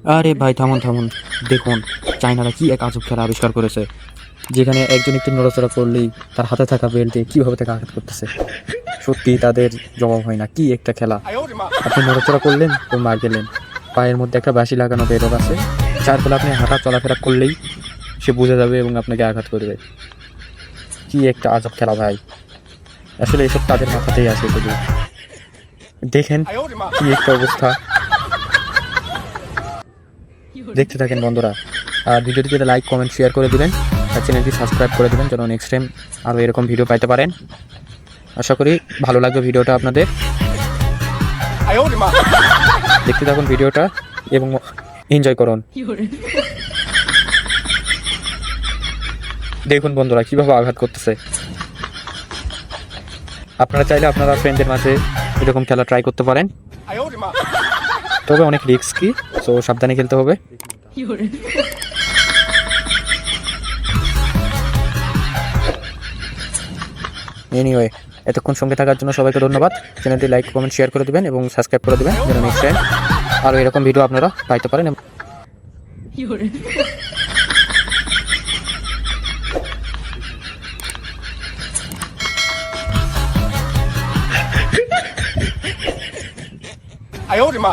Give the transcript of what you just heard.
আরে ভাই থামুন থামুন, দেখুন চায়নারা কি এক আজব খেলা আবিষ্কার করেছে, যেখানে একজন একটু নড়াচড়া করলেই তার হাতে থাকা বেল্টে কীভাবে তাকে আঘাত করতেছে। সত্যি তাদের জবাব হয় না, কি একটা খেলা। আপনি নড়াচড়া করলেন তো মার গেলেন, পায়ের মধ্যে একটা বাঁশি লাগানো বেরোগ আছে, যার ফলে আপনি হাঁটা চলাফেরা করলেই সে বুঝে যাবে এবং আপনাকে আঘাত করবে। কি একটা আজব খেলা ভাই, আসলে এসব তাদের মাথাতেই আসে শুধু। দেখেন কি একটা অবস্থা, দেখতে থাকেন বন্ধুরা। আর ভিডিওটি যদি লাইক কমেন্ট শেয়ার করে দিবেন, আর চ্যানেলটি সাবস্ক্রাইব করে দেবেন যেন নেক্সট টাইম আরও এরকম ভিডিও পাইতে পারেন। আশা করি ভালো লাগবে ভিডিওটা আপনাদের। দেখতে থাকুন ভিডিওটা এবং এনজয় করুন। দেখুন বন্ধুরা কীভাবে আঘাত করতেছে। আপনারা চাইলে আপনারা ফ্রেন্ডদের মাঝে এরকম খেলা ট্রাই করতে পারেন, তবে অনেক রিস্কি, সো সাবধানে খেলতে হবে। এনিওয়ে, এতক্ষণ সঙ্গে থাকার জন্য সবাইকে ধন্যবাদ। চ্যানেলটি লাইক কমেন্ট শেয়ার করে দেবেন এবং সাবস্ক্রাইব করে দেবেন যেন নেক্সট টাইম আরও এরকম ভিডিও আপনারা পাইতে পারেন।哎呦我的妈！